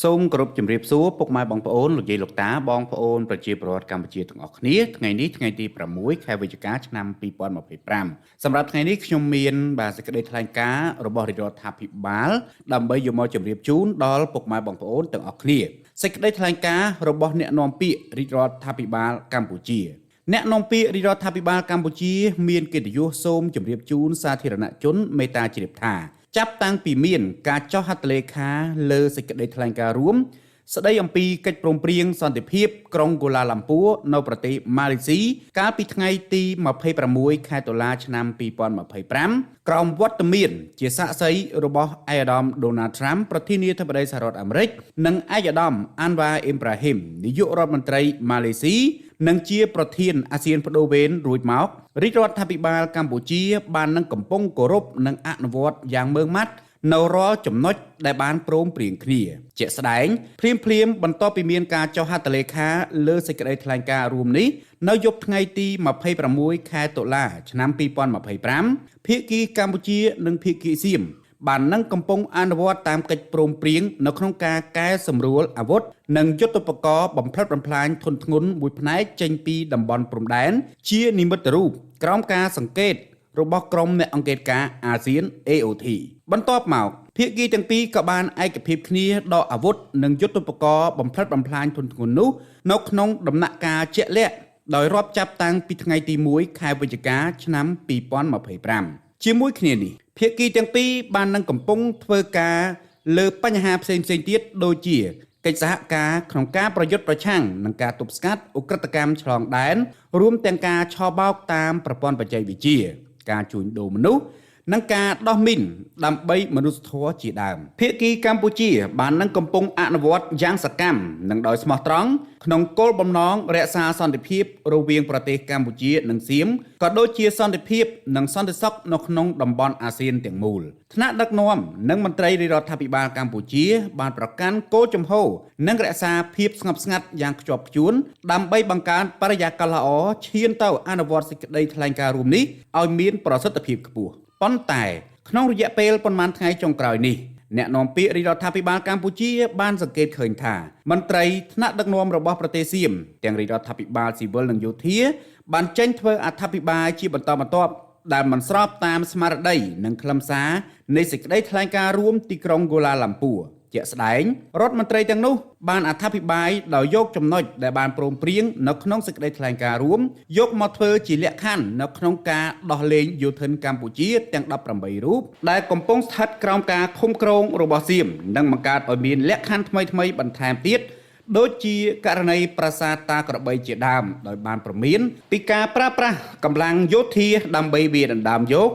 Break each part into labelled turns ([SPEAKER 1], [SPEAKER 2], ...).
[SPEAKER 1] សូមគោរពជំរាបសួរពុកម៉ែបងប្អូនលោកយាយលោកតាបងប្អូនប្រជាពលរដ្ឋកម្ពុជាទាំងអស់គ្នាថ្ងៃនេះថ្ងៃទី6ខែវិច្ឆិកាឆ្នាំ2025សម្រាប់ថ្ងៃនេះខ្ញុំមានសេចក្តីថ្លែងការណ៍របស់រាជរដ្ឋាភិបាលដើម្បីយកមកជម្រាបជូនដល់ពុកម៉ែបងប្អូនទាំងអស់គ្នាសេចក្តីថ្លែងការណ៍របស់អ្នកនាំពាក្យរាជរដ្ឋាភិបាលកម្ពុជាអ្នកនាំពាក្យរាជរដ្ឋាភិបាលកម្ពុជាមានកិត្តិយសសូមជម្រាបជូនសាធារណជនមេត្តាជ្រាបថាចាប់តាំងពីមានការចុះហត្ថលេខាលើសេចក្តីថ្លែងការណ៍រួមស្តីអំពីកិច្ចព្រមព្រៀងសន្តិភាពក្រុងកូឡាឡាំពួរនៅប្រទេសម៉ាឡេស៊ីកាលពីថ្ងៃទី26ខែតុលាឆ្នាំ2025ក្រោមវត្តមានជាសាក្សីរបស់ឯកឧត្តម Donald Trump ប្រធានាធិបតីសហរដ្ឋអាមេរិកនិងឯកឧត្តម Anwar Ibrahim នាយករដ្ឋមន្ត្រីម៉ាឡេស៊ីនិងជាប្រធានអាស៊ានបដូវវេនរួចមករាជរដ្ឋាភិបាលកម្ពុជាបាននឹងកំពុងគោរពនិងអនុវត្តយ៉ាងម៉ឺងម៉ាត់នៅរាល់ចំណុចដែលបានព្រមព្រៀងគ្នាជាក់ស្ដែងភ្លាមបន្ទាប់ពីមានការចុះហត្ថលេខាលើសេចក្តីថ្លែងការណ៍រួមនេះនៅយប់ថ្ងៃទី26ខែតុលាឆ្នាំ2025ភាគីកម្ពុជានិងភាគីសៀមបាននឹងកំពុងអនុវត្តតាមកិច្ចព្រមព្រៀងនៅក្នុងការកែសម្រួលអាវុធនិងយុទ្ធឧបករណ៍បំផ្លិចបំផ្លាញធនធ្ងន់មួយផ្នែកចេញពីតំបន់ព្រំដែនជានិមិត្តរូបក្រោមការសង្កេតរបស់ក្រុមអ្នកអង្កេតការណ៍អាស៊ាន AOT បន្ទាប់មកភាគីទាំងពីរក៏បានឯកភាពគ្នាដកអាវុធនិងយុទ្ធឧបករណ៍បំផ្លិចបំផ្លាញធនធ្ងន់នោះនៅក្នុងដំណាក់កាលជាក់លាក់ដោយរាប់ចាប់តាំងពីថ្ងៃទី1ខែវិច្ឆិកាឆ្នាំ2025ជាមួយគ្នានេះភាគីទាំងពីរបាននឹងកំពុងធ្វើការលើបញ្ហាផ្សេងៗទៀតដូចជាកិច្ចសហការក្នុងការប្រយុទ្ធប្រឆាំងនឹងការទប់ស្កាត់ឧក្រិដ្ឋកម្មឆ្លងដែនរួមទាំងការឆបោកតាមប្រព័ន្ធបច្ចេកវិទ្យាការជួញដូរមនុស្សនិងការដោះមីនដើម្បីមនុស្សធម៌ជាដើមភាគីកម្ពុជាបាននឹងកំពុងអនុវត្តយ៉ាងសកម្មនិងដោយស្មោះត្រង់ក្នុងគោលបំណងរក្សាសន្តិភាពរវាងប្រទេសកម្ពុជានិងសៀមក៏ដូចជាសន្តិភាពនិងសន្តិសុខនៅក្នុងតំបន់អាស៊ានទាំងមូលថ្នាក់ដឹកនាំនិងមន្ត្រីរាជរដ្ឋាភិបាលកម្ពុជាបានប្រកាន់គោលជំហរនិងរក្សាភាពស្ងប់ស្ងាត់យ៉ាងខ្ជាប់ខ្ជួនដើម្បីបង្កើនបរិយាកាសល្អឈានទៅអនុវត្តសេចក្តីថ្លែងការណ៍រួមនេះឲ្យមានប្រសិទ្ធភាពខ្ពស់ប៉ុន្តែក្នុងរយៈពេលប៉ុន្មានថ្ងៃចុងក្រោយនេះអ្នកនាំពាក្យរាជរដ្ឋាភិបាលកម្ពុជាបានសង្កេតឃើញថាមន្ត្រីថ្នាក់ដឹកនាំរបស់ប្រទេសសៀមទាំងរាជរដ្ឋាភិបាលស៊ីវិលនិងយោធាបានចេញធ្វើអធិប្បាយជាបន្តបន្ទាប់ដែលមិនស្របតាមស្មារតីនិងខ្លឹមសារនៃសេចក្តីថ្លែងការណ៍រួមទីក្រុងកូឡាឡាំពួរជាក់ស្ដែងរដ្ឋមន្ត្រីទាំងនោះបានអធិប្បាយដោយយកចំណុចដែលបានព្រមព្រៀងនៅក្នុងសេចក្តីថ្លែងការណ៍រួមយកមកធ្វើជាលក្ខខណ្ឌនៅក្នុងការដោះលែងយោធិនកម្ពុជាទាំង18រូបដែលកំពុងស្ថិតក្រោមការឃុំក្រងរបស់សៀមនិងបង្កើតឲ្យមានលក្ខខណ្ឌថ្មីៗបន្ថែមទៀតដូចជាករណីប្រាសាទតាក្របីជាដើមដោយបានព្រមានពីការប្រើប្រាស់កម្លាំងយោធាដើម្បីវាដណ្ដើមយក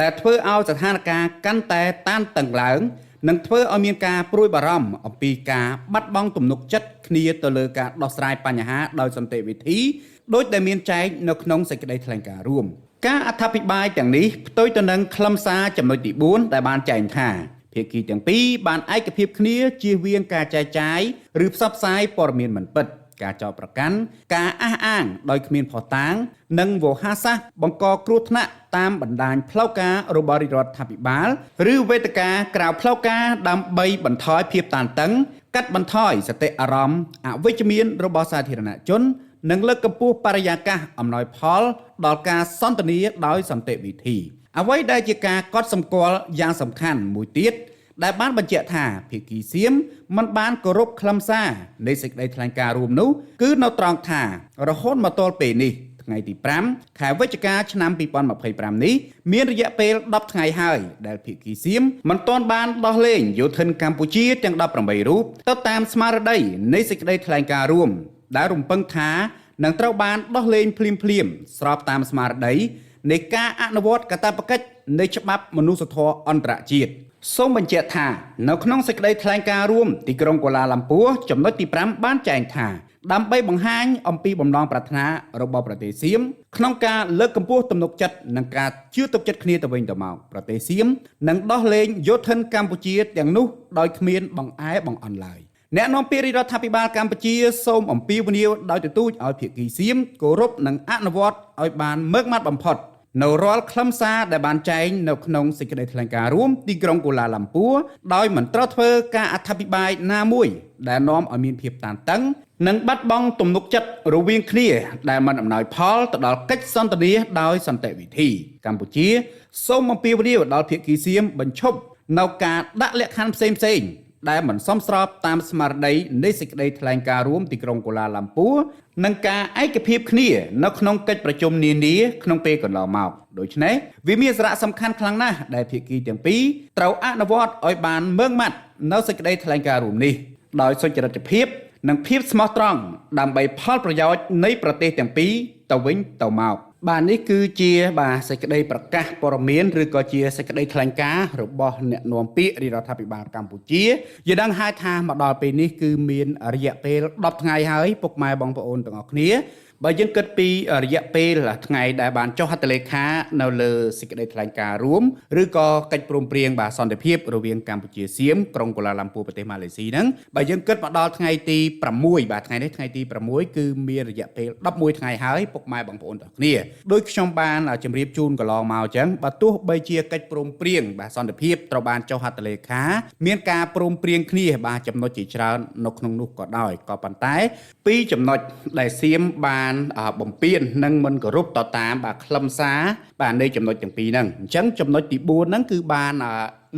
[SPEAKER 1] ដែលធ្វើឲ្យស្ថានភាពកាន់តែតានតឹងឡើងនឹងធ្វើឲ្យមានការព្រួយបារម្ភអំពីការបាត់បង់ទំនុកចិត្តគ្នាទៅលើការដោះស្រាយបញ្ហាដោយសន្តិវិធីដោយដែលមានចែងនៅក្នុងសេចក្តីថ្លែងការណ៍រួមការអធិប្បាយទាំងនេះផ្ទុយទៅនឹងខ្លឹមសារចំណុចទី4ដែលបានចែងថាភាគីទាំងពីរបានឯកភាពគ្នាជៀសវាងការចែកចាយឬផ្សព្វផ្សាយព័ត៌មានមិនពិតការចោទប្រកាន់ការអះអាងដោយគ្មានភស្តុតាងនិងវោហារសាស្ត្របង្កគ្រោះថ្នាក់តាមបណ្ដាញផ្លូវការរបស់រាជរដ្ឋាភិបាលឬវេទិកាក្រៅផ្លូវការដើម្បីបន្ថយភាពតានតឹងកាត់បន្ថយសតិអារម្មណ៍អវិជ្ជមានរបស់សាធារណជននិងលើកកម្ពស់បរិយាកាសអំណោយផលដល់ការសន្ទនាដោយសន្តិវិធីអ្វីដែលជាការកត់សម្គាល់យ៉ាងសំខាន់មួយទៀតដែលបានបញ្ជាក់ថាភាគីសៀមមិនបានគោរពខ្លឹមសារនៃសេចក្តីថ្លែងការណ៍រួមនោះគឺនៅត្រង់ថារហូតមកទល់ពេលនេះថ្ងៃទី5ខែវិច្ឆិកាឆ្នាំ2025នេះមានរយៈពេល10ថ្ងៃហើយដែលភាគីសៀមមិនទាន់បានដោះលែងយោធិនកម្ពុជាទាំង18រូបទៅតាមស្មារតីនៃសេចក្តីថ្លែងការណ៍រួមដែលរំពឹងថានឹងត្រូវបានដោះលែងភ្លាមស្របតាមស្មារតីនៃការអនុវត្តកាតព្វកិច្ចនៃច្បាប់មនុស្សធម៌អន្តរជាតិសូមបញ្ជាក់ថានៅក្នុងសេចក្តីថ្លែងការណ៍រួមទីក្រុងកូឡាឡាំពួរចំណុចទី5បានចែងថាដើម្បីបង្ហាញអំពីបំណងប្រាថ្នារបស់ប្រទេសសៀមក្នុងការលើកកម្ពស់ទំនុកចិត្តនិងការជឿទុកចិត្តគ្នាទៅវិញទៅមកប្រទេសសៀមនឹងដោះលែងយោធិនកម្ពុជាទាំងនោះដោយគ្មានបង្អែបង្អន់ឡើយអ្នកនាំពាក្យរាជរដ្ឋាភិបាលកម្ពុជាសូមអំពាវនាវដោយទទូចឲ្យភាគីសៀមគោរពនិងអនុវត្តឲ្យបានម៉ឺងម៉ាត់បំផុត នៅរាល់ខ្លឹមសារដែលបានចែងនៅក្នុងសេចក្តីថ្លែងការណ៍រួមទីក្រុងកូឡាឡាំពួរដោយមិនត្រូវធ្វើការអត្ថាធិប្បាយណាមួយដែលនាំឲ្យមានភាពតានតឹងនិងបាត់បង់ទំនុកចិត្តរវាងគ្នាដែលមិនអំណោយផលទៅដល់កិច្ចសន្ទនាដោយសន្តិវិធីកម្ពុជាសូមអំពាវនាវដល់ភាគីសៀមបញ្ឈប់នៅការដាក់លក្ខខណ្ឌផ្សេងៗដែលមិនសមស្របតាមស្មារតីនៃសេចក្តីថ្លែងការណ៍រួមទីក្រុងកូឡាឡាំពួរនិងការឯកភាពគ្នានៅក្នុងកិច្ចប្រជុំនានាក្នុងពេលកន្លងមកដូច្នេះវាមានសារៈសំខាន់ខ្លាំងណាស់ដែលភាគីទាំងពីរត្រូវអនុវត្តឲ្យបានម៉ឺងម៉ាត់នៅសេចក្តីថ្លែងការណ៍រួមនេះដោយសុចរិតភាពនិងភាពស្មោះត្រង់ដើម្បីផលប្រយោជន៍នៃប្រទេសទាំងពីរទៅវិញទៅមកបាទនេះគឺជាសេចក្តីប្រកាសព័ត៌មានឬក៏ជាសេចក្តីថ្លែងការណ៍របស់អ្នកនាំពាក្យរដ្ឋាភិបាលកម្ពុជាយើងដឹងហើយថាមកដល់ពេលនេះគឺមានរយៈពេល10ថ្ងៃហើយពុកម៉ែបងប្អូនទាំងអស់គ្នាបើយើងគិតពីរយៈពេលថ្ងៃដែលបានចុះហត្ថលេខានៅលើសេចក្តីថ្លែងការណ៍រួមឬក៏កិច្ចព្រមព្រៀងសន្តិភាពរវាងកម្ពុជាសៀមក្រុងកូឡាឡាំពួរប្រទេសម៉ាឡេស៊ីហ្នឹងបើយើងគិតមកដល់ថ្ងៃទី6ថ្ងៃនេះថ្ងៃទី6គឺមានរយៈពេល11ថ្ងៃហើយពុកម៉ែបងប្អូនទាំងគ្នាដោយខ្ញុំបានជម្រាបជូនកន្លងមកអញ្ចឹងបើទោះបីជាកិច្ចព្រមព្រៀងសន្តិភាពត្រូវបានចុះហត្ថលេខាមានការព្រមព្រៀងគ្នាចំណុចជាច្រើននៅក្នុងនោះក៏ដោយក៏ប៉ុន្តែពីរចំណុចដែលសៀមបានបំពេញនិងមិនគោរពទៅតាមខ្លឹមសារនៃចំណុចទាំងពីរហ្នឹងអញ្ចឹងចំណុចទី4ហ្នឹងគឺបាន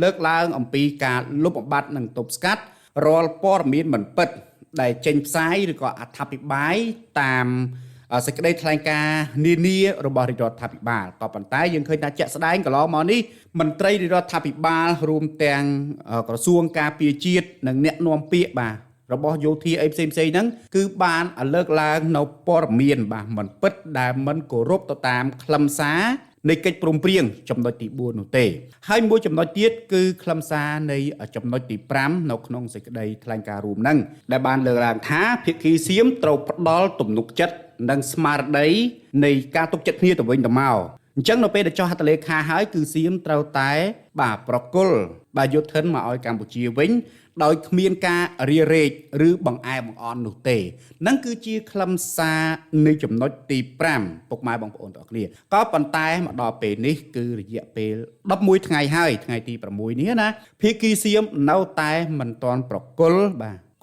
[SPEAKER 1] លើកឡើងអំពីការលុបបំបាត់និងទប់ស្កាត់រាល់ព័ត៌មានមិនពិតដែលចេញផ្សាយឬក៏អត្ថាធិប្បាយតាមសេចក្តីថ្លែងការណ៍នានារបស់រដ្ឋាភិបាលក៏ប៉ុន្តែយើងឃើញថាជាក់ស្ដែងកន្លងមកនេះមន្ត្រីរដ្ឋាភិបាលរួមទាំងក្រសួងការពារជាតិនិងអ្នកនាំពាក្យរបស់យោធាអីផ្សេងៗហ្នឹងគឺបានលើកឡើងនៅព័ត៌មានមិនពិតដែលមិនគោរពទៅតាមខ្លឹមសារនៃកិច្ចព្រមព្រៀងចំណុចទី4នោះទេហើយមួយចំណុចទៀតគឺខ្លឹមសារនៃចំណុចទី5នៅក្នុងសេចក្តីថ្លែងការណ៍រួមហ្នឹងដែលបានលើកឡើងថាភាគីសៀមត្រូវផ្ដល់ទំនុកចិត្តនិងស្មារតីនៃការទុកចិត្តគ្នាទៅវិញទៅមកអញ្ចឹងនៅពេលដែលចុះហត្ថលេខាហើយគឺសៀមត្រូវតែប្រគល់យុទ្ធធិនមកឲ្យកម្ពុជាវិញដោយគ្មានការរារែកឬបង្អែបង្អន់នោះទេនឹងគឺជាខ្លឹមសារនៃចំណុចទី5ពុកម៉ែបងប្អូនទាំងអស់គ្នាក៏ប៉ុន្តែមកដល់ពេលនេះគឺរយៈពេល11ថ្ងៃហើយថ្ងៃទី6នេះណាភាគីសៀមនៅតែមិនទាន់ប្រគល់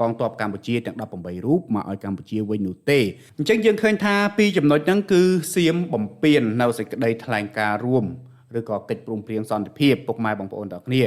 [SPEAKER 1] កងទ័ពកម្ពុជាទាំង18រូបមកឲ្យកម្ពុជាវិញនោះទេអញ្ចឹងយើងឃើញថាពីចំណុចហ្នឹងគឺសៀមបំពេញនៅសេចក្តីថ្លែងការណ៍រួមឬក៏កិច្ចព្រមព្រៀងសន្តិភាពពុកម៉ែបងប្អូនទាំងអស់គ្នា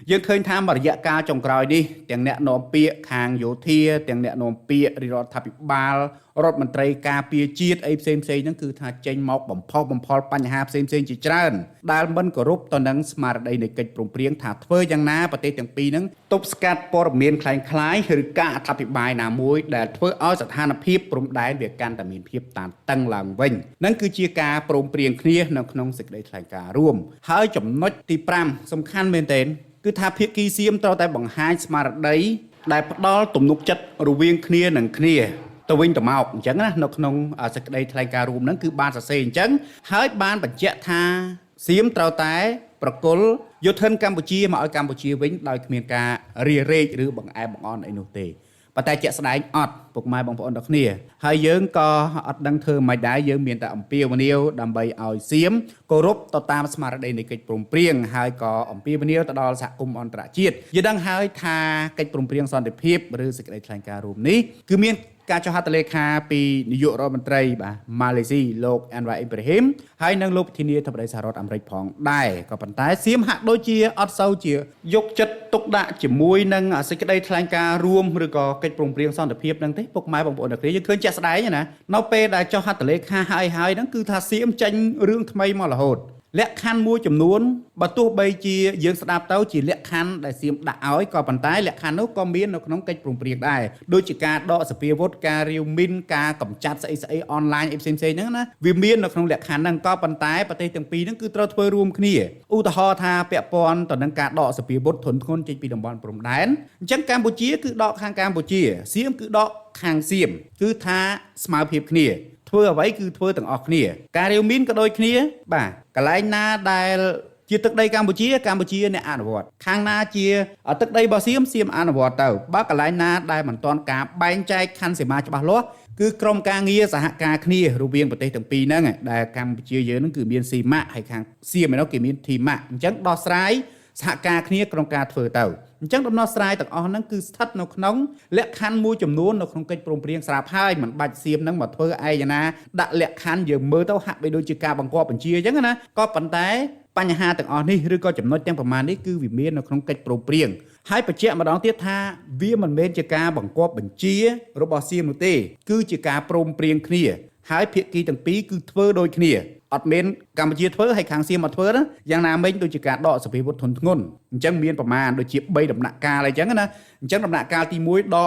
[SPEAKER 1] យើងឃើញថារយៈកាលចុងក្រោយនេះទាំងអ្នកនាំពាក្យខាងយោធាទាំងអ្នកនាំពាក្យរដ្ឋាភិបាលរដ្ឋមន្ត្រីការពារជាតិអីផ្សេងៗហ្នឹងគឺថាចេញមកបំផុសបំផុលបញ្ហាផ្សេងៗជាច្រើនដែលមិនគោរពទៅនឹងស្មារតីនៃកិច្ចព្រមព្រៀងថាធ្វើយ៉ាងណាប្រទេសទាំងពីរហ្នឹងទប់ស្កាត់ព័ត៌មានคล้ายៗឬការអត្ថាធិប្បាយណាមួយដែលធ្វើឲ្យស្ថានភាពព្រំដែនវាកាន់តែមានភាពតានតឹងឡើងវិញហ្នឹងគឺជាការព្រមព្រៀងគ្នានៅក្នុងសេចក្តីថ្លែងការណ៍រួមហើយចំណុចទី5សំខាន់មែនទែនគឺថាភាគីសៀមត្រូវតែបង្ហាញស្មារតីដែលផ្ដល់ទំនុកចិត្តរវាងគ្នានឹងគ្នាទៅវិញទៅមកអញ្ចឹងណានៅក្នុងសេចក្តីថ្លែងការណ៍រួមហ្នឹងគឺបានសរសេរអញ្ចឹងហើយបានបញ្ជាក់ថាសៀមត្រូវតែប្រគល់យុទ្ធធិនកម្ពុជាមកឲ្យកម្ពុជាវិញដោយគ្មានការរារែកឬបង្អែបង្អន់អីនោះទេប៉ុន្តែជាក់ស្ដែងអត់ពុកម៉ែបងប្អូនទាំងគ្នាហើយយើងក៏អត់ដឹងធ្វើមិនដែរយើងមានតែអំពាវនាវដើម្បីឲ្យសៀមគោរពទៅតាមស្មារតីនៃកិច្ចព្រមព្រៀងហើយក៏អំពាវនាវទៅដល់សហគមន៍អន្តរជាតិយើងដឹងហើយថាកិច្ចព្រមព្រៀងសន្តិភាពឬសេចក្តីថ្លែងការណ៍រួមនេះគឺមានការចុះហត្ថលេខាពីនាយករដ្ឋមន្ត្រីម៉ាឡេស៊ីលោកអានវ៉ាអ៊ីប្រាហ៊ីមហើយនិងលោកប្រធានាធិបតីសហរដ្ឋអាមេរិកផងដែរក៏ប៉ុន្តែសៀមហាក់ដូចជាអត់សូវជាយកចិត្តទុកដាក់ជាមួយនឹងសេចក្តីថ្លែងការណ៍រួមឬក៏កិច្ចព្រមព្រៀងសន្តិភាពហ្នឹងទេពុកម៉ែបងប្អូនទាំងគ្នាយើងឃើញជាក់ស្ដែងណានៅពេលដែលចុះហត្ថលេខាហើយហ្នឹងគឺថាសៀមចេញរឿងថ្មីមករហូតលក្ខខណ្ឌមួយចំនួនបើទោះបីជាយើងស្ដាប់ទៅជាលក្ខខណ្ឌដែលសៀមដាក់ឲ្យក៏ប៉ុន្តែលក្ខខណ្ឌនោះក៏មាននៅក្នុងកិច្ចព្រមព្រៀងដែរដូចជាការដកសភាវុធការរាវមីនការកម្ចាត់ស្អីអនឡាញអីផ្សេងៗហ្នឹងណាវាមាននៅក្នុងលក្ខខណ្ឌហ្នឹងក៏ប៉ុន្តែប្រទេសទាំងពីរហ្នឹងគឺត្រូវធ្វើរួមគ្នាឧទាហរណ៍ថាពាក់ព័ន្ធទៅនឹងការដកសភាវុធធនធ្ងន់ចេញពីតំបន់ព្រំដែនអញ្ចឹងកម្ពុជាគឺដកខាងកម្ពុជាសៀមគឺដកខាងសៀមគឺថាស្មើភាពគ្នាធ្វើអ្វីគឺធ្វើទាំងអស់គ្នាការរាវមីនក៏ដូចគ្នាកន្លែងណាដែល ជាទឹកដីកម្ពុជាអ្នកអនុវត្តខាងណាជាទឹកដីរបស់សៀមអនុវត្តទៅបើកន្លែងណាដែលមិនទាន់ការបែងចែកខណ្ឌសីមាច្បាស់លាស់គឺក្រុមការងារសហការគ្នារវាងប្រទេសទាំងពីរហ្នឹងដែលកម្ពុជាយើងហ្នឹងគឺមានស៊ីម៉ាក់ហើយខាងសៀមឯនោះគេមានធីម៉ាក់អញ្ចឹងដោះស្រាយសហការគ្នាក្នុងការធ្វើទៅអញ្ចឹងដំណោះស្រាយទាំងអស់ហ្នឹងគឺស្ថិតនៅក្នុងលក្ខខណ្ឌមួយចំនួននៅក្នុងកិច្ចព្រមព្រៀងស្រាប់ហើយមិនបាច់សៀមហ្នឹងមកធ្វើឯណាដាក់លក្ខខណ្ឌយើងមើលទៅហាក់បីដូចជាការបង្គាប់បញ្ជាអញ្ចឹងណាក៏ប៉ុន្តែបញ្ហាទាំងអស់នេះឬក៏ចំណុចទាំងប្រមាណនេះគឺវាមាននៅក្នុងកិច្ចព្រមព្រៀងហើយបញ្ជាក់ម្ដងទៀតថាវាមិនមែនជាការបង្គាប់បញ្ជារបស់សៀមនោះទេគឺជាការព្រមព្រៀងគ្នាហើយភាគីទាំងពីរគឺធ្វើដូចគ្នាអត់មានកម្ពុជាធ្វើហើយខាងសៀមអត់ធ្វើណាយ៉ាងណាមិញដូចជាការដកសភាវុធធនធ្ងន់អញ្ចឹងមានប្រមាណដូចជា3ដំណាក់កាលអីចឹងណាអញ្ចឹងដំណាក់កាលទី1ដ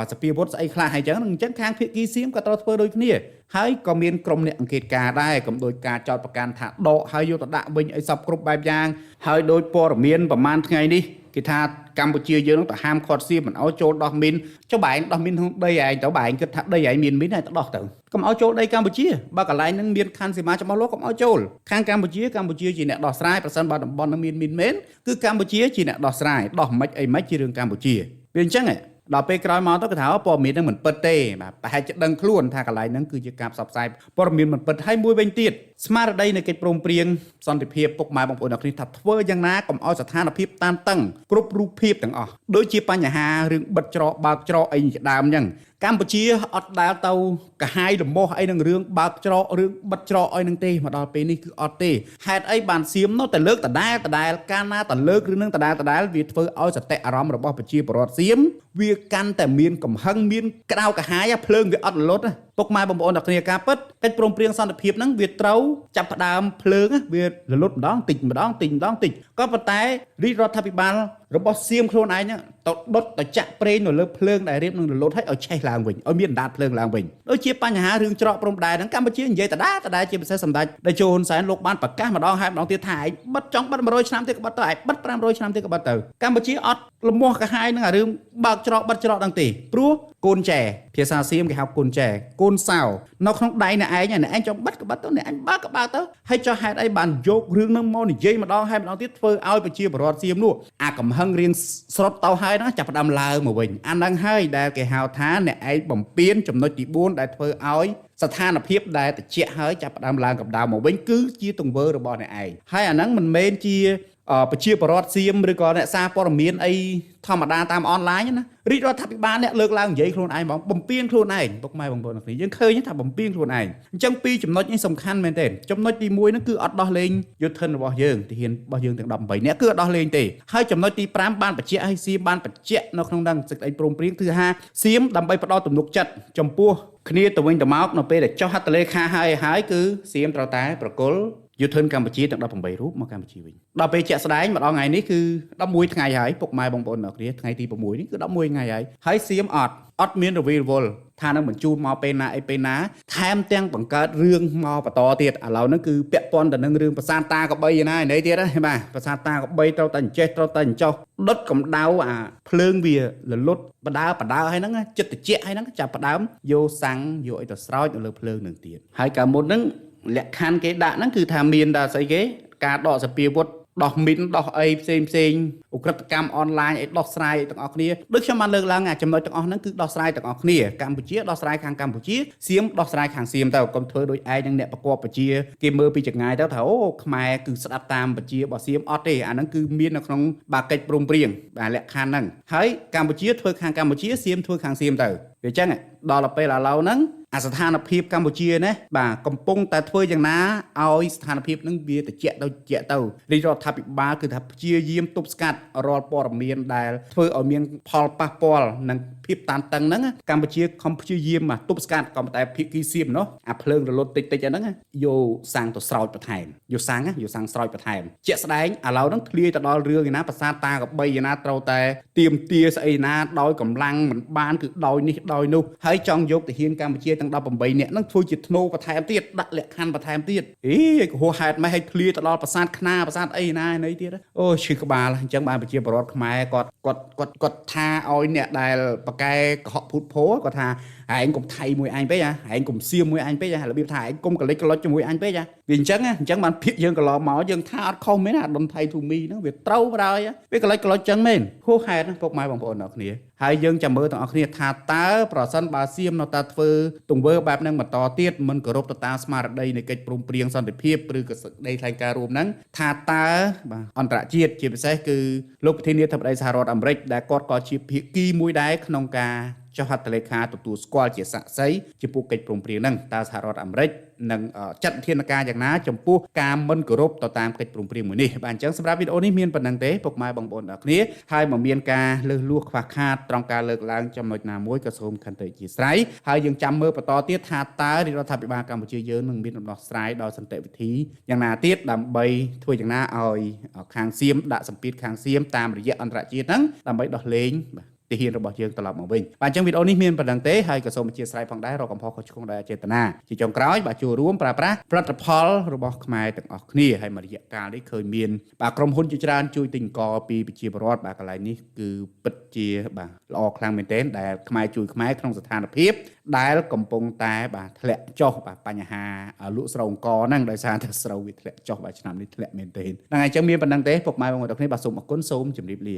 [SPEAKER 1] កសភាវុធស្អីខ្លះហើយចឹងអញ្ចឹងខាងភាគីសៀមក៏ត្រូវធ្វើដូចគ្នាហើយក៏មានក្រុមអ្នកអង្កេតការដែរកុំដោយការចោទប្រកាន់ថាដកហើយយកទៅដាក់វិញឲ្យសពគ្រប់បែបយ៉ាងហើយដោយព័ត៌មានប្រមាណថ្ងៃនេះគេថាកម្ពុជាយើងនឹងទៅហាមឃាត់សៀមមិនឲ្យចូលដោះមីនចុះបែងដោះមីនក្នុងដីឯងទៅបែងគិតថាដីឯងមានមីនហើយទៅដោះទៅកុំឲ្យចូលដីកម្ពុជាបើកន្លែងហ្នឹងមានខណ្ឌសីមាច្បាស់លាស់កុំឲ្យចូលខាងកម្ពុជាជាអ្នកដោះស្រាយប្រសិនបើតំបន់ហ្នឹងមានមីនមែនគឺកម្ពុជាជាអ្នកដោះស្រាយដោះមិនអីមិនជារឿងកម្ពុជាវាអញ្ចឹងដល់ពេលក្រោយមកទៅគេថាព័ត៌មានហ្នឹងមិនពិតទេបាទប្រហែលជាដឹងខ្លួនថាកន្លែងហ្នឹងគឺជាការផ្សព្វផ្សាយព័ត៌មានមិនពិតហើយមួយវិញទៀតស្មារតីនៃកិច្ចព្រមព្រៀងសន្តិភាពពុកម៉ែបងប្អូនអ្នកគ្នាថាធ្វើយ៉ាងណាកុំឲ្យស្ថានភាពតានតឹងគ្រប់រូបភាពទាំងអស់ដូចជាបញ្ហារឿងបិទច្រកបើកច្រកអីជាដើមអញ្ចឹងកម្ពុជាអត់ដែលទៅកាហាយលំមោះអីនឹងរឿងបើកច្រករឿងបិទច្រកអីនឹងទេមកដល់ពេលនេះគឺអត់ទេហេតុអីបានសៀមនោះតែលើកដដែលកាលណាតែលើករឿងនឹងដដែលវាធ្វើឲ្យសតិអារម្មណ៍របស់ប្រជាពលរដ្ឋសៀមវាកាន់តែមានកំហឹងមានក្តៅកាហាយភ្លើងវាអត់រលត់ពុកម៉ែបងប្អូនអ្នកគ្នាការពិតកិច្ចព្រមព្រៀងសន្តិភាពហ្នឹងវាត្រូវចាប់ផ្ដើមភ្លើងវារលត់ម្ដងតិចម្ដងតិចក៏ប៉ុន្តែរាជរដ្ឋាភិបាលរបស់សៀមខ្លួនឯងទៅដុតទៅចាក់ប្រេងនៅលើភ្លើងដែលរៀបនឹងរលត់ឲ្យឆេះឡើងវិញឲ្យមានអណ្ដាតភ្លើងឡើងវិញដូចជាបញ្ហារឿងច្រកព្រំដែនហ្នឹងកម្ពុជានិយាយដដែលជាពិសេសសម្ដេចតេជោហ៊ុនសែនលោកបានប្រកាសម្ដងហើយម្ដងទៀតថាឯងបិទចង់បិទ100ឆ្នាំទៀតក៏បិទទៅឯងបិទ500ឆ្នាំទៀតក៏បិទទៅកម្ពុជាអត់លំមាស់កាហាយនឹងអារឿងបើកច្រកបិទច្រកហ្នឹងទេព្រោះកូនចែភាសាសៀមគេហៅកូនចែកូនសោនៅក្នុងដៃអ្នកឯងចង់បិទក៏បិទទៅអ្នកឯងបើកក៏បើកទៅហើយចុះហេតុអីបានយករឿងហ្នឹងមកនិយាយម្ដងហើយម្ដងទៀតធ្វើឲ្យប្រជាពលរដ្ឋសៀមនោះអាកំហឹងរៀងស្រុតទៅហើយហ្នឹងចាប់ផ្ដើមឡើងមកវិញអាហ្នឹងហើយដែលគេហៅថាអ្នកឯងបំពេញចំណុចទី4ដែលធ្វើឲ្យស្ថានភាពដែលតិចហើយចាប់ផ្ដើមឡើងកម្ដៅមកវិញគឺជាទង្វើរបស់អ្នកឯងហើយអាហ្នឹងមិនមែនជាប្រជាពលរដ្ឋសៀមឬក៏អ្នកសារព័ត៌មានអីធម្មតាតាមអនឡាញណារាជរដ្ឋាភិបាលអ្នកលើកឡើងនិយាយខ្លួនឯងបងបំពេញខ្លួនឯងពុកម៉ែបងប្អូនអ្នកយើងឃើញថាបំពេញខ្លួនឯងអញ្ចឹងពីរចំណុចនេះសំខាន់មែនទេចំណុចទី1ហ្នឹងគឺអត់ដោះលែងយុទ្ធធនរបស់យើងទាហានរបស់យើងទាំង18នាក់គឺអត់ដោះលែងទេហើយចំណុចទី5បានបញ្ជាក់ឲ្យសៀមបានបញ្ជាក់នៅក្នុងនឹងសេចក្តីព្រមព្រៀងគឺថាសៀមដើម្បីផ្ដល់ទំនុកចិត្តចំពោះគ្នាទៅវិញទៅមកនៅពេលដែលចុះហត្ថលេខាហើយគឺសៀមត្រូវតែប្រគល់យុទ្ធធនកម្ពុជាទាំង18រូបមកកម្ពុជាវិញដល់ពេលជាក់ស្ដែងម្ដងថ្ងៃនេះគឺ11ថ្ងៃហើយពុកម៉ែបងប្អូនអ្នកគ្នាថ្ងៃទី6នេះគឺ11ថ្ងៃហើយសៀមអត់មានរវីរវល់ថានឹងបញ្ជូនមកពេលណាអីពេលណាថែមទាំងបង្កើតរឿងមកបន្តទៀតឥឡូវហ្នឹងគឺពាក់ព័ន្ធទៅនឹងរឿងប្រាសាទតាកបីឯណាឯនេះទៀតណាបាទប្រាសាទតាកបីត្រូវតែអញ្ចេះត្រូវតែអញ្ចោះដុតកម្ដៅអាភ្លើងវារលត់បដើហើយហ្នឹងចិត្តតិចហើយហ្នឹងចាប់ផ្ដើមយកសាំងយកអីទៅស្រោចនៅលើភ្លើងនឹងទៀតហើយកាលមុនហ្នឹងលក្ខខណ្ឌគេដាក់ហ្នឹងគឺថាមានតែស្អីគេការដកសភាវុធដោះមីនដោះអីផ្សេងឧក្រិដ្ឋកម្មអនឡាញអីដោះស្រាយទាំងអស់គ្នាដូចខ្ញុំបានលើកឡើងចំណុចទាំងអស់ហ្នឹងគឺដោះស្រាយទាំងអស់គ្នាកម្ពុជាដោះស្រាយខាងកម្ពុជាសៀមដោះស្រាយខាងសៀមទៅកុំធ្វើដូចឯងនឹងអ្នកប្រកបប្រជាគេមើលពីចង្ងាយទៅថាអូខ្មែរគឺស្ដាប់តាមប្រជារបស់សៀមអត់ទេអាហ្នឹងគឺមាននៅក្នុងបាកិច្ចព្រមព្រៀងបាទលក្ខខណ្ឌហ្នឹងហើយកម្ពុជាធ្វើខាងកម្ពុជាសៀមធ្វើខាងសៀមទៅវាអញ្ចឹងដល់ពេលឥឡូវហ្នឹងអាស្ថានភាពកម្ពុជាណាបាទកំពុងតែធ្វើយ៉ាងណាឲ្យស្ថានភាពនឹងវាត្រជាក់ទៅរាជរដ្ឋាភិបាលគឺថាព្យាយាមទប់ស្កាត់រាល់ព័ត៌មានដែលធ្វើឲ្យមានផលប៉ះពាល់នឹងភាពតានតឹងហ្នឹងកម្ពុជាខំព្យាយាមទប់ស្កាត់ក៏តែភាគីសៀមនោះអាភ្លើងរលត់តិចហ្នឹងយកសាំងទៅស្រោចបន្ថែមយកសាំងស្រោចបន្ថែមជាក់ស្ដែងឥឡូវហ្នឹងធ្លាយទៅដល់រឿងឯណាប្រាសាទតាកបីឯណាត្រូវតែទៀមទាស្អីណាដោយកម្លាំងមិនបានគឺដោយនេះដោយនោះហើយចង់យកទាហានកម្ពុជា ទាំង18នាក់ហ្នឹងធ្វើជាធ្នូបន្ថែមទៀតដាក់លក្ខខណ្ឌបន្ថែមទៀតក៏ហួសហេតុមិនឲ្យឃ្លាទៅដល់ប្រាសាទខ្នាប្រាសាទអីណាណីទៀតអូឈឺក្បាលអញ្ចឹងបានប្រជាពលរដ្ឋខ្មែរគាត់ថាឲ្យអ្នកដែលប៉កែកុហកភូតភរគាត់ថាឯងកុំថៃមួយអញពេកឯងកុំសៀមមួយអញពេករបៀបថាឯងកុំកលិចកលុចជាមួយអញពេកវាអញ្ចឹងបានភាកយើងកន្លងមកយើងថាអត់ខុសមែនអាដុនថៃធូមីហ្នឹងវាត្រូវបណ្ដោយវាកលិចកលុចចឹងមែនហួសហេតុពុកម៉ែបងប្អូនអ្នកគ្នាហើយយើងចាំមើលទាំងអស់គ្នាថាតើប្រសិនបើសៀមនៅតែធ្វើទង្វើបែបហ្នឹងបន្តទៀតមិនគោរពទៅតាមស្មារតីនៃកិច្ចព្រមព្រៀងសន្តិភាពឬក៏សេចក្តីថ្លែងការណ៍រួមហ្នឹងថាតើបាទអន្តរជាតិជាពិសេសគឺលោកប្រធានាធិបតីសហរដ្ឋអាមេរិកដែលគាត់ក៏ជាភាគីមួយដែរក្នុងការចុះហត្ថលេខាទទួលស្គាល់ជាស័ក្តិសិទ្ធិចំពោះកិច្ចព្រមព្រៀងហ្នឹងតើសហរដ្ឋអាមេរិកនឹងចាត់វិធានការយ៉ាងណាចំពោះការមិនគោរពទៅតាមកិច្ចព្រមព្រៀងមួយនេះបាទអញ្ចឹងសម្រាប់វីដេអូនេះមានប៉ុណ្្នឹងទេពុកម៉ែបងប្អូនអ្នកគ្នាហើយមកមានការលើសលួសខ្វះខាតត្រង់ការលើកឡើងចំណុចណាមួយក៏សូមខន្តីអធិស្ឋានហើយយើងចាំមើលបន្តទៀតថាតើរដ្ឋាភិបាលកម្ពុជាយើងនឹងមានដំណោះស្រាយដល់សន្តិវិធីយ៉ាងណាទៀតដើម្បីធ្វើយ៉ាងណាឲ្យខាងសៀមដាក់សម្ពាធខាងសៀមតាមរយៈអន្តរជាតិហ្នឹងដើម្បីដោះលែងបាទទាហានរបស់យើងត្រឡប់មកវិញបាទអញ្ចឹងវីដេអូនេះមានប៉ុណ្្នឹងទេហើយក៏សូមអធិស្ឋានផងដែររកកំហុសខុសឆ្គងដោយអចេតនាជាចុងក្រោយបាទចូលរួមប្រើប្រាស់ផលិតផលរបស់ខ្មែរទាំងអស់គ្នាហើយមួយរយៈកាលនេះឃើញមានបាទក្រុមហ៊ុនជាច្រើនជួយទិញអង្គពីប្រជាពលរដ្ឋបាទកន្លែងនេះគឺពិតជាបាទល្អខ្លាំងមែនទែនដែលខ្មែរជួយខ្មែរក្នុងស្ថានភាពដែលកំពុងតែបាទធ្លាក់ចុះបាទបញ្ហាលក់ស្រូវអង្គហ្នឹងដោយសារតែស្រូវវាធ្លាក់ចុះបាទឆ្នាំនេះធ្លាក់មែនទែនហ្នឹងហើយអញ្ចឹងមានប៉ុណ្្នឹងទេពុកម៉ែបងប្អូនទាំងគ្នាបាទសូមអរគុណសូមជម្រាបលា